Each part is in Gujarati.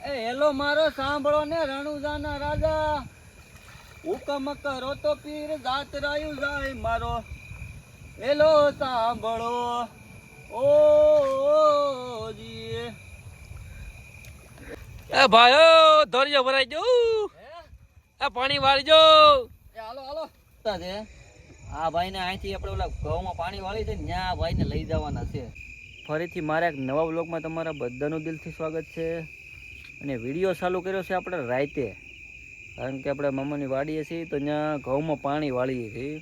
એ હેલો મારો સાંભળો ને રણુજાના રાજા હુકમ કરો તો પીર જાત રાયું જાય મારો હેલો સાંભળો ઓ જી એ ભાઈઓ ધોરિયો ભરાઈ જો એ પાણી વાળી જો એ હાલો હાલો છે આ ભાઈને અહીંથી આપણે ઓલા ઘઉંમાં પાણી વાળી છે ને ત્યાં ભાઈને લઈ જવાના છે. ફરીથી મારા એક નવા વ્લોગમાં તમારા બધાનું દિલથી સ્વાગત છે. અને વિડીયો ચાલુ કર્યો છે આપણે રાતે, કારણ કે આપણે મામાની વાડીએ છીએ તો ત્યાં ઘઉંમાં પાણી વાળીએ છીએ.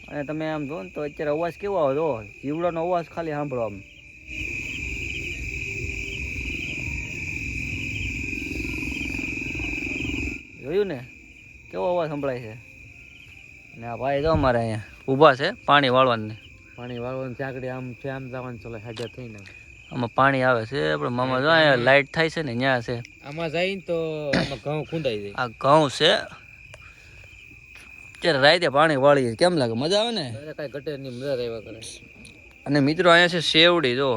અને તમે આમ જો ને તો અત્યારે અવાજ કેવો આવે જો જીવડાનો અવાજ ખાલી સાંભળો આમ. જોયું ને કેવો અવાજ સંભળાય છે. અને આ ભાઈ તો અમારે અહીંયા ઊભા છે પાણી વાળવાનું ચાકડી આમ છે આમ જવાનું ચલો હાજર થઈને આમાં પાણી આવે છે. આપણે મામા જો અહીંયા લાઈટ થાય છે ને ત્યાં છે આમાં જઈને તો આમાં ઘઉં ખૂંદાઈ જાય. આ ઘઉં છે અત્યારે રાતે પાણી વાળીએ કેમ લાગે મજા આવે ને કઈ ઘટે ની મજા આવ્યા કરે. અને મિત્રો અહીંયા છે શેવડી જો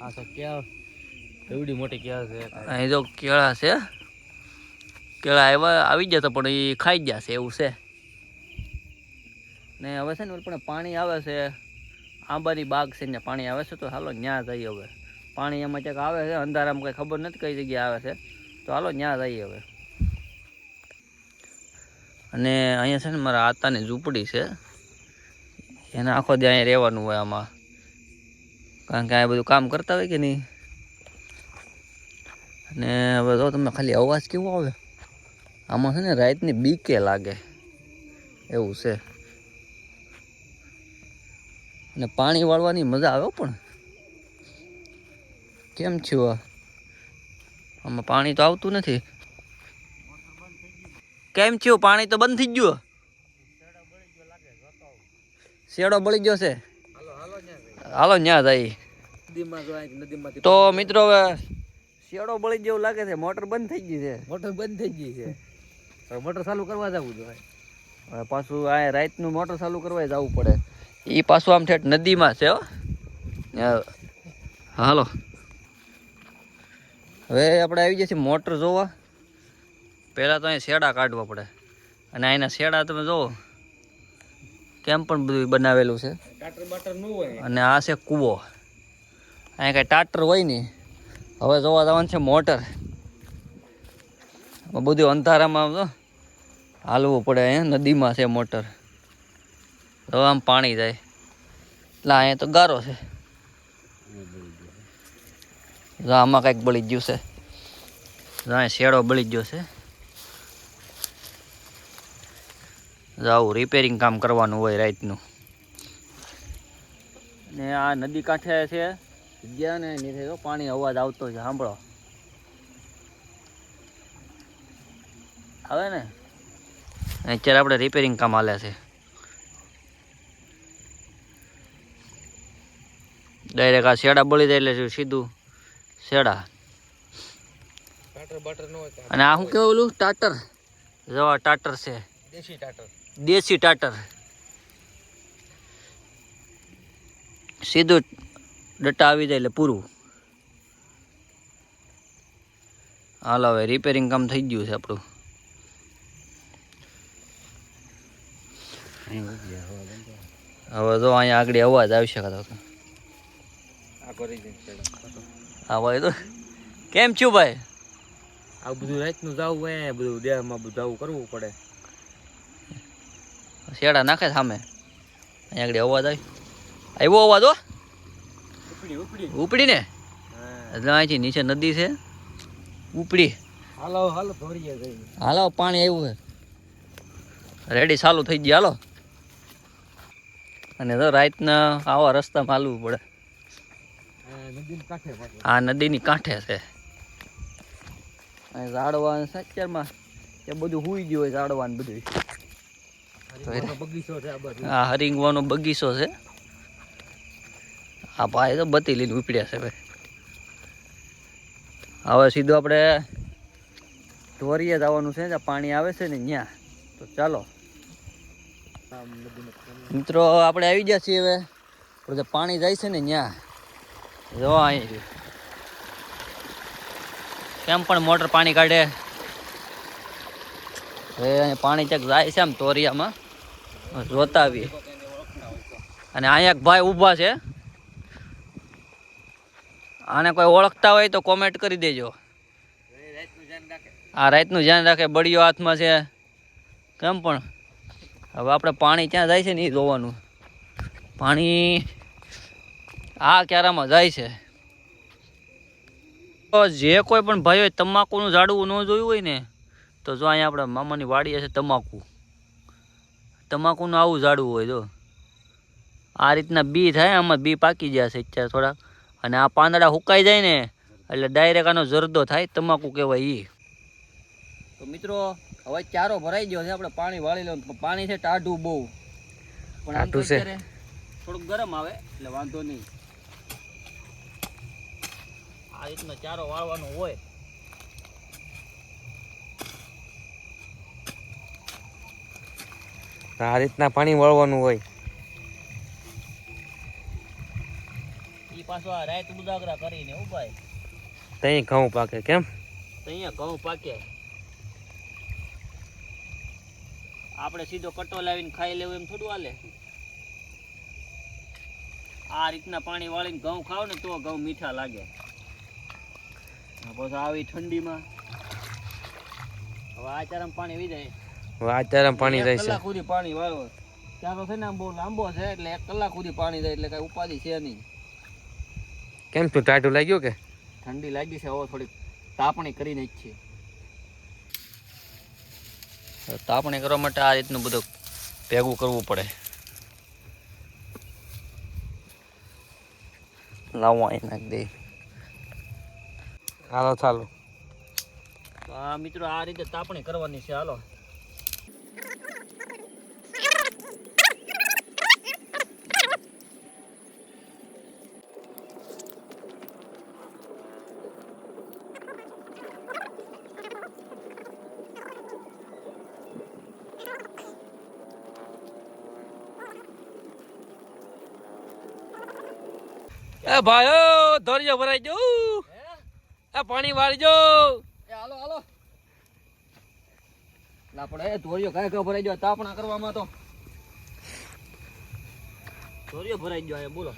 આ તો ક્યાં એવડી મોટી ક્યાં છે અહીં જો કેળા છે. કેળા આવી ગયા તો પણ એ ખાઈ ગયા છે એવું છે. ને હવે છે ને પણ પાણી આવે છે આંબાની બાગ છે ને પાણી આવે છે તો હાલો ત્યાં જઈએ હવે. પાણી એમાં ક્યાંક આવે છે અંધારામાં કંઈ ખબર નથી કઈ જગ્યાએ આવે છે તો હાલો ત્યાં જઈએ હવે. અને અહીંયા છે ને મારા આતાની ઝૂંપડી છે, એને આખો દી અહીંયા રહેવાનું હોય આમાં, કારણ કે આ બધું કામ કરતા હોય કે નહીં. અને હવે તો તમને ખાલી અવાજ કેવો આવે આમાં છે ને રાતની બીકે લાગે એવું છે. અને પાણી વાળવાની મજા આવે પણ કેમ થયું આમાં પાણી તો આવતું નથી. કેમ થયું પાણી તો બંધ થઈ ગયું. શેડો બળી ગયો છે. હાલો ન્યા જાય તો મિત્રો હવે શેડો બળી જેવું લાગે છે. મોટર બંધ થઈ ગઈ છે. મોટર બંધ થઈ ગઈ છે. હવે મોટર ચાલુ કરવા જવું જોઈએ. હવે પાછું આ રાતનું મોટર ચાલુ કરવા જવું પડે. એ પાછું આમ ઠેઠ નદીમાં છે હો. હાલો હવે આપણે આવી જઈએ મોટર જોવા. પહેલાં તો અહીંયા શેડા કાઢવા પડે. અને અહીંના શેડા તમે જુઓ કેમ પણ બધું બનાવેલું છે. ટાટર બાટર ન હોય. અને આ છે કૂવો. અહીંયા કાંઈ ટાટર હોય નહીં. હવે જોવા જવાનું છે મોટર. બધું અંધારામાં આમ હાલવું પડે. અહીંયા નદીમાં છે મોટર તો આમ પાણી જાય એટલે અહીંયા તો ગારો છે. આમાં કંઈક બળી ગયું છે. અહીંયા શેડો બળી ગયો છે. આવું રિપેરિંગ કામ કરવાનું હોય રાતનું. ને આ નદી કાંઠે છે જગ્યા ને નીચે તો પાણી અવાજ આવતો છે સાંભળો આવે ને. અત્યારે આપણે રિપેરિંગ કામ હાલે છે. ડાયરેક્ટ આ શેડા બળી જાય એટલે સીધું શેડા. ટાટર બાટર ન હોય. અને આ શું કેવું ઓલું ટાટર જવા ટાટર છે દેશી ટાટર. દેશી ટાટર સીધું ડટ્ટા આવી જાય એટલે પૂરું. હાલો હવે રિપેરિંગ કામ થઈ ગયું છે આપણું. હવે તો અહીંયા આગળ અવાજ આવી શકે તો હા ભાઈ તો કેમ છું ભાઈ. આ બધું રાતનું જવું હોય બધું દેહમાં બધું જવું કરવું પડે. શેડા નાખે સામે અહીંયા આગળ અવાજ આવ્યો અવાજ હો ઉપડી ને એટલે અહીંથી નીચે નદી છે ઉપડી. હાલો હાલો ધોરીએ જઈએ. હાલો પાણી આવ્યું છે રેડી ચાલુ થઈ ગઈ હાલો. અને તો રાતના આવા રસ્તામાં હાલવું પડે. આ નદીની કાંઠે છે. ઝાડવા સચ્ચરમાં એ બધું હુઈ ગયું હોય ઝાડવાનું બધું. બગીચો છે આ બાજુ. આ હરિંગવાનો બગીચો છે. આ ભાઈ તો બત્તી લઈને ઉપડ્યા છે ભાઈ. હવે સીધું આપણે ઢોરીએ જવાનું છે જ્યાં પાણી આવે છે ને ત્યાં. તો ચાલો મિત્રો આપણે આવી ગયા છીએ હવે. જે પાણી જાય છે ને ત્યાં જો અહીં કેમ પણ મોટર પાણી કાઢે. હવે અહીં પાણી ચેક જાય છે આમ તોરિયામાં, જોતા આવીએ. અને અહીંયા એક ભાઈ ઊભા છે, આને કોઈ ઓળખતા હોય તો કોમેન્ટ કરી દેજો. આ રાતનું ધ્યાન રાખે, બળીઓ હાથમાં છે. કેમ પણ હવે આપણે પાણી ક્યાં જાય છે ને એ જોવાનું. પાણી આ ક્યારામાં જાય છે. તો જે કોઈ પણ ભાઈઓ તમાકુનું ઝાડવું ન જોયું હોય ને, તો જો અહીંયા આપણા મામાની વાડી છે તમાકુનું આવું ઝાડવું હોય. જો આ રીતના બી થાય, આમાં બી પાકી ગયા છે અત્યારે થોડાક, અને આ પાંદડા સુકાઈ જાય ને એટલે ડાયરેક્ટ આનો જરદો થાય, તમાકુ કહેવાય એ. તો મિત્રો હવે ચારો ભરાઈ ગયો છે, આપણે પાણી વાળી લેવું. પાણી છે ટાઢું બહુ, પણ આમ તો અત્યારે થોડુંક ગરમ આવે એટલે વાંધો નહીં. આ રીતનો ચારો વાળવાનો હોય. આ રીતના પાણી વળવાનું હોય. ઈ પાછો આ રાત ઉદાગરા કરીને ઉભાય તઈ ઘઉં પાકે. કેમ? અહીંયા ઘઉં પાકે. આપણે સીધો કટો લાવીને ખાઈ લેવું એમ થોડું હાલે. આ રીતના પાણી વાળીને ઘઉં ખાવ ને તો ઘઉં મીઠા લાગે. પછી આવી ઠંડીમાં હવે આ ચારામાં પાણી વી જાય. વાચારામાં પાણી જાય છે. કલાક સુધી પાણી વાળો ચારો છે ને આમ બહુ લાંબો છે, એટલે 1 કલાક સુધી પાણી જાય એટલે કઈ ઉપાધિ છે નહીં. કેમ તું ટાઢું લાગ્યું કે? ઠંડી લાગી છે, હવે થોડીક તાપણી કરી નાખીએ. તાપણી કરવા માટે આ રીતનું બધું ભેગું કરવું પડે. લાવો અહીં નાખી દે. હાલો ચાલો. તો આ મિત્રો આ રીતે તાપણી કરવાની છે. હાલો. એ ભાઈઓ ધોરિયો ભરાઈ ગયો. એ પાણી વાળી જો. હાલો હાલો. લાપડે ધોરિયો કાય ભરાઈ ગયો તાપણા કરવામાં. તો ધોરિયો ભરાઈ ગયો. બોલો.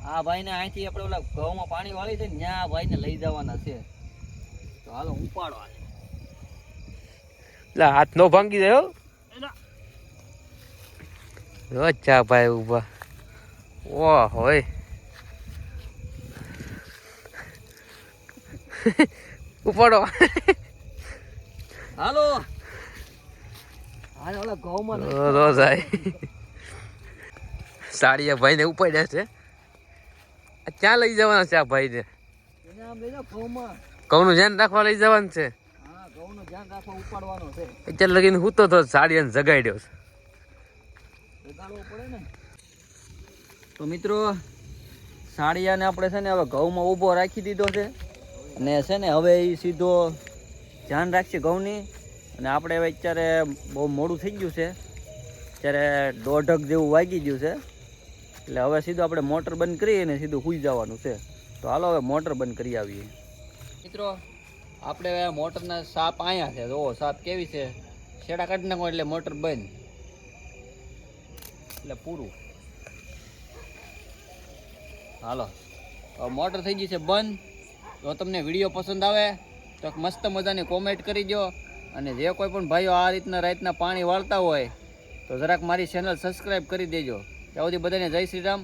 આ ભાઈને અહીંથી આપણે ઓલા ઘઉંમાં પાણી વાળી છે ને ત્યાં આ ભાઈને લઈ જવાના છે. તો હાલો ઉપાડો. એટલે હાથ નો ભાંગી જાય. અચ્છા ભાઈ ઉભા. ઓ હોય ઉપાડો. હાલો. હાલો ઓલા ઘઉંમાં જાય. સાડિયા ભાઈ ને ઉપાડ્યા છે. ક્યાં લઈ જવાના છે આ ભાઈ ને? ઘઉંનું ધ્યાન રાખવા લઈ જવાનું છે. હા, ઘઉંનું ધ્યાન રાખવા ઉપાડવાનો છે. અત્યારે લગીને હું તો સાડિયાને જગાડ્યો છે. જગાડવો પડે ને. તો મિત્રો સાડિયાને આપણે છે ને હવે ઘઉંમાં ઊભો રાખી દીધો છે, અને છે ને હવે એ સીધો ધ્યાન રાખશે ઘઉંની. અને આપણે હવે અત્યારે બહુ મોડું થઈ ગયું છે, અત્યારે 1:30 જેવું વાગી ગયું છે, એટલે હવે સીધું આપણે મોટર બંધ કરી અને સીધું સૂઈ જવાનું છે. તો હાલો હવે મોટર બંધ કરી આવીએ. મિત્રો આપણે મોટરના સાપ અહીંયા છે. જો સાપ કેવી છે, છેડા કાઢી નાખો એટલે મોટર બંધ, એટલે પૂરું. હાલો મોટર થઈ ગઈ છે બંધ. જો તમને વિડીયો પસંદ આવે તો મસ્ત મજાની કોમેન્ટ કરી દો, અને જે કોઈ પણ ભાઈઓ આ રીતના રાતના પાણી વાળતા હોય તો જરાક મારી ચેનલ સબસ્ક્રાઈબ કરી દેજો. ત્યાં સુધી બધાને જય શ્રી રામ.